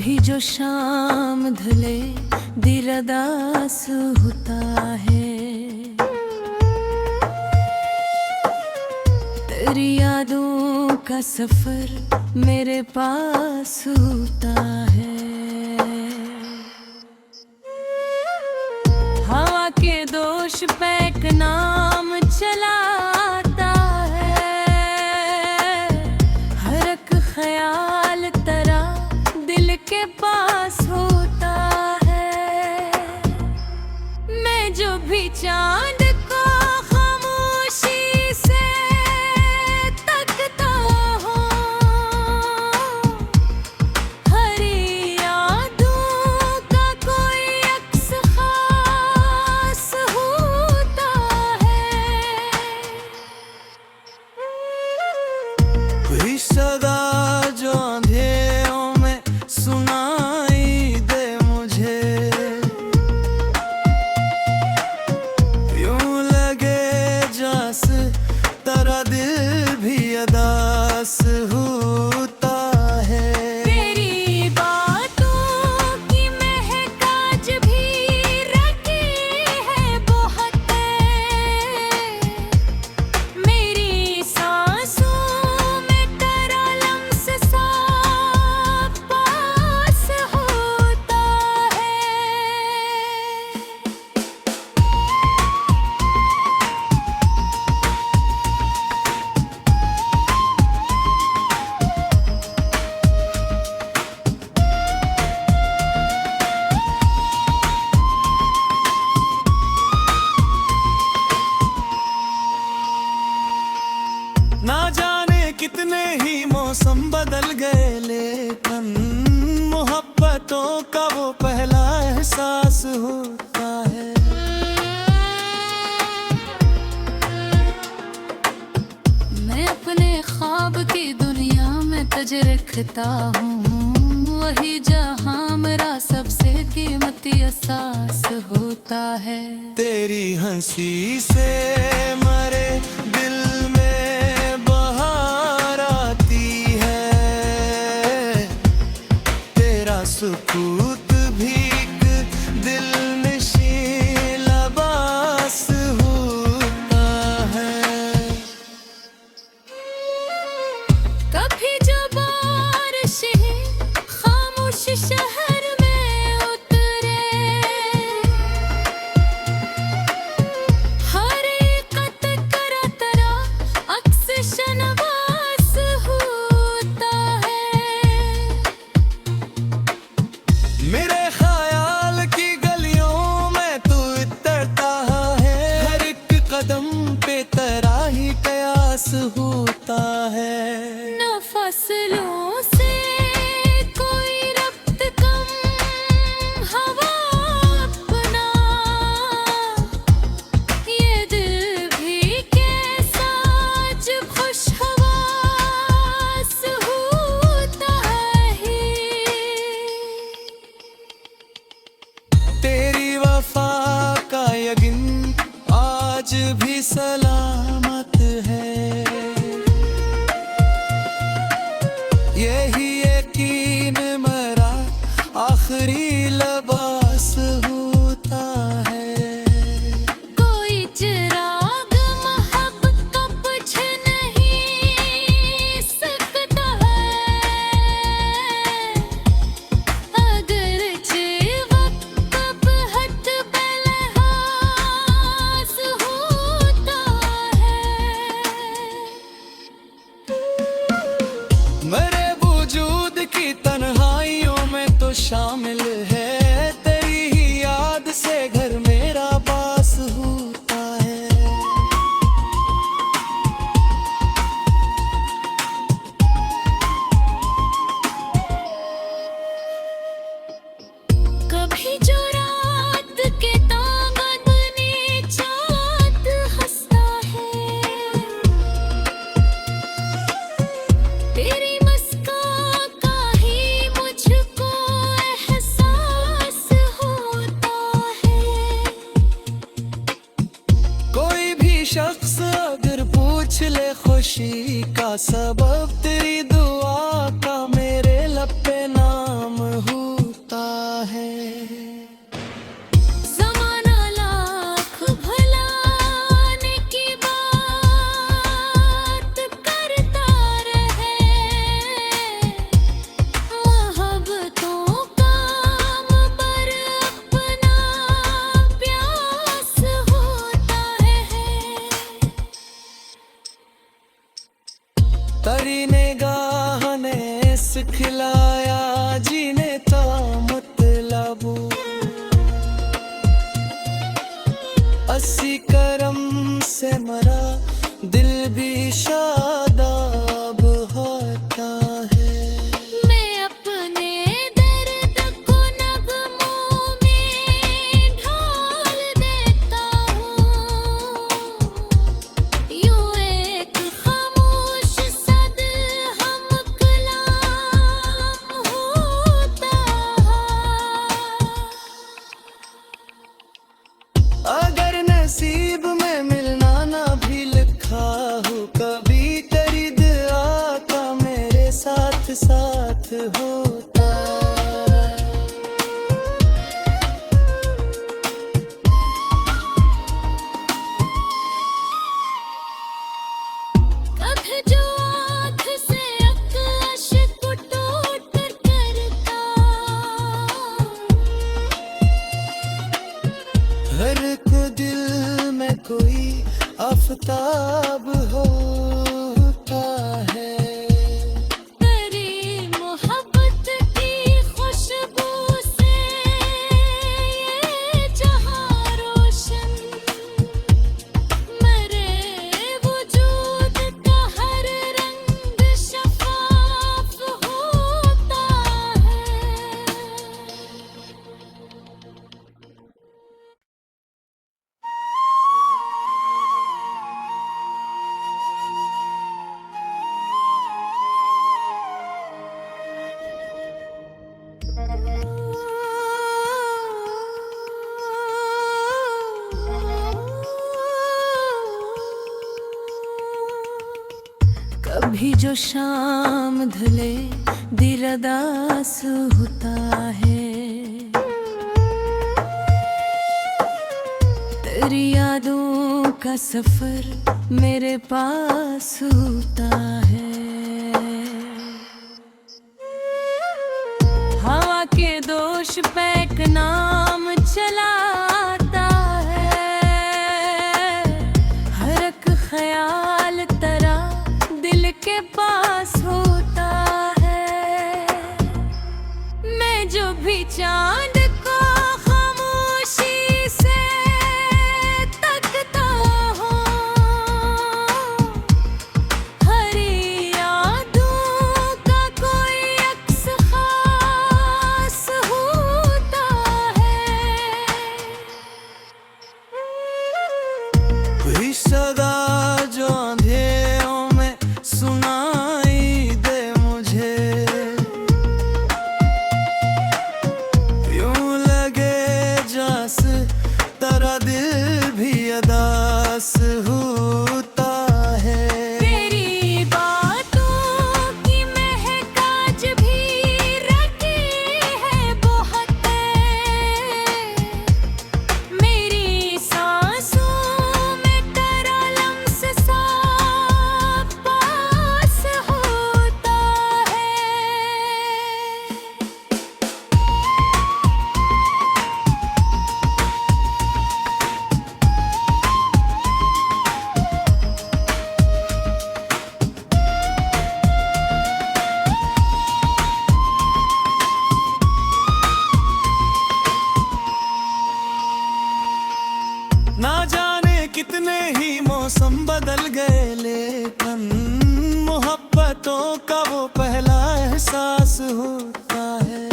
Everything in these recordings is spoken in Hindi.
कभी जो शाम ढले दिल उदास होता है, तेरी यादों का सफर मेरे पास होता है। हवा के दोष पे एक नाम चलाता है, हर एक ख्याल तेरा दिल के पास होता है। मैं जो भी चांद को खामोशी से तकता हूँ, हरी यादों का कोई अक्स खास होता है। कोई सदा जो अंधेरों में सुनाई दे मुझे, यूं लगे जैसे तेरा दिल भी अदास होता है। तेरी बातों की महक आज भी रखी है बहुत, मेरी सांसों में तेरा लम्स सा पास होता है। ना जाने कितने ही मौसम बदल गए, लेकिन मोहब्बतों का वो पहला एहसास होता है। मैं अपने ख्वाब की दुनिया में तुझे रखता हूँ, वही जहाँ मेरा सबसे कीमती एहसास होता है। तेरी हंसी से मरे दिल में बहार आती है, तेरा सुकूत भी दिल नशी लबास होता है। कभी जो बारिशें खामोश शहर में उतरे, हकीकत करा तेरा अक्स शनवास होता है। मेरे ख्याल की गलियों में तू उतरता है, हर एक कदम पे तेरा ही कयास होता है। न फसलों से कोई रब्त कम, हवा अपना ये दिल भी कैसा जब खुश हवास होता है। तेरी वफा का यकीन आज भी सलामत है, यही यकीन मेरा आखिरी लिबास होता है। कोई चिराग महक का बुझ नहीं सकता है, अगरचे वक्त अब हद बेलहास होता है। मेरे वजूद की तन्हाइयों में तो शामिल है, तेरी ही याद से घर मेरा पास होता है। कभी जो रात के तांग बने चाँद हंसता है, तेरी मुस्कान का ही मुझको एहसास होता है। कोई भी शख्स अगर पूछ ले खुशी का सबब, तेरी दुआ का मेरे लब पे नाम हुआ तेरी निगाह ने सिखलाया जीने का मतलब अस्सी करम से मरा दिल भी शादाब होता है। मैं अपने दर्द को नगमों में ढाल देता हूँ, यूं एक खामोश सद हम कलाम होता है। अगर नसीब में मिलना ना भी लिखा हो, कभी तेरी दुआ का मेरे साथ साथ होता। कभी जो आँख से अश्क टूट कर करता, हर को दिल में कोई आफताब होता है। तेरी मोहब्बत की खुशबू से ये जहां रोशन, मेरे वजूद का हर रंग शफाफ होता है। कभी जो शाम ढले दिल उदास होता है, तेरी यादों का सफर मेरे पास होता है। हवा के दोष पे एक नाम चलाता है, हर एक ख्याल तेरा दिल के पास होता है। मैं जो भी चांद को खामोशी से तकता हूँ, हरी यादों का कोई अक्स खास होता है। कोई सदा जो अंधेरों में सुनाई दे मुझे, यूं लगे जैसे तेरा दिल भी अदास होता है। तेरी बातों की महक आज भी रटी है बहुत, मेरी सांसों में तेरा लम्स सा पास होता है। ना जाने कितने ही मौसम बदल गए, लेकिन मोहब्बतों का वो पहला एहसास होता है।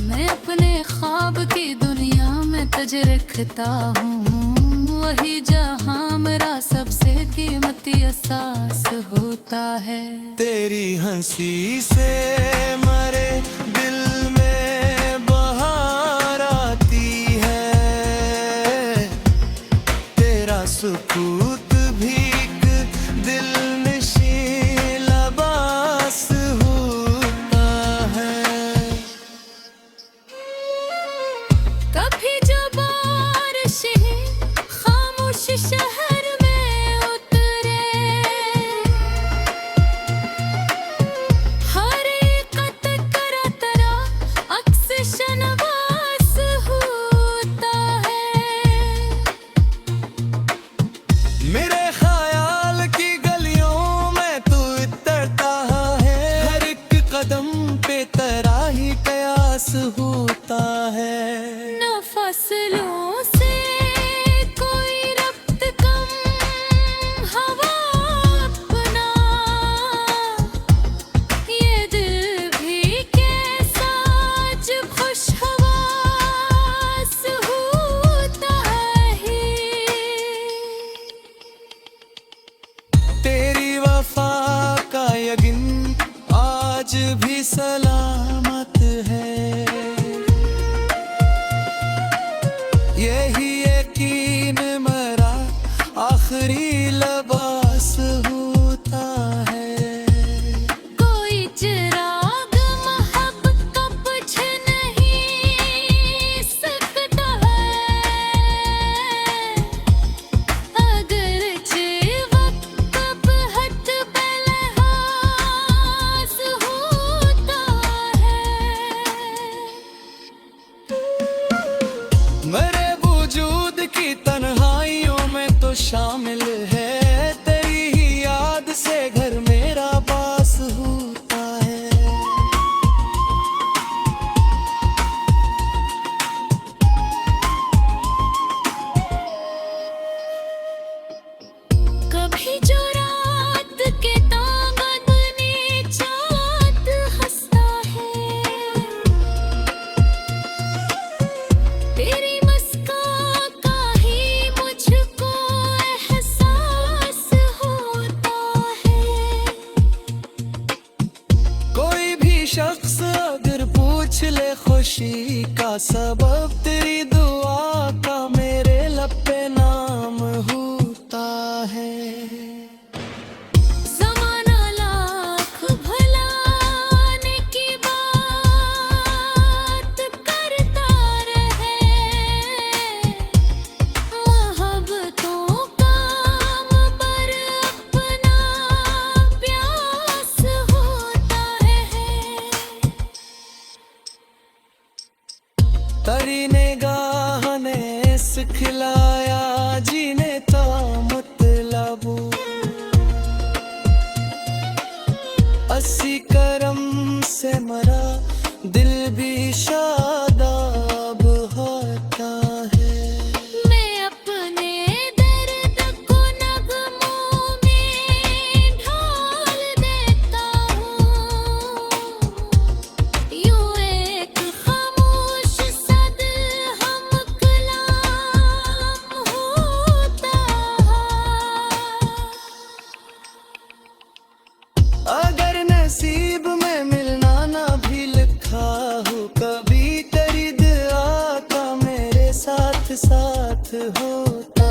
मैं अपने ख्वाब की दुनिया में तज रखता हूँ, वही जहाँ मेरा सबसे कीमती एहसास होता है। तेरी हंसी से मरे दिल में बहार आती है, तेरा सुकूत भी एक दिल नशी लबास होता है। कभी जब बारिशें खामोश शहर में उतरे, हकीकत करा तेरा अक्स शनवास होता है। यकीन मेरा आखिरी लबास होता है। कोई चिराग मोहब्बत का बुझ नहीं सकता है, अगर वक्त कब हद पे लिहाज होता है। मेरे वजूद की तन्हाइयों में तो शामिल है, तेरी ही याद से घर मेरा पास होता है। कभी जो रात के ताबद ने चाँद हंसता है, तेरी मुस्कान का ही मुझको एहसास होता है। कोई भी शख्स अगर पूछ ले खुशी का सबब, तेरी दुआ का मेरे लब पे नाम होता है। ज़माना लाख भुलाने की बात करता रहे, मोहब्बतों का पर अपना प्यास होता है। तेरी निगाह ने सिखलाया जीने का मतलब, अस्सी करम से मरा दिल भी शादाब होता है। मैं अपने दर्द को नगमों में ढाल देता हूँ, यूं एक खामोश सद हम कलाम होता है। अगर नसीब में मिलना ना भी लिखा हो, कभी तेरी दुआ का मेरे साथ साथ होता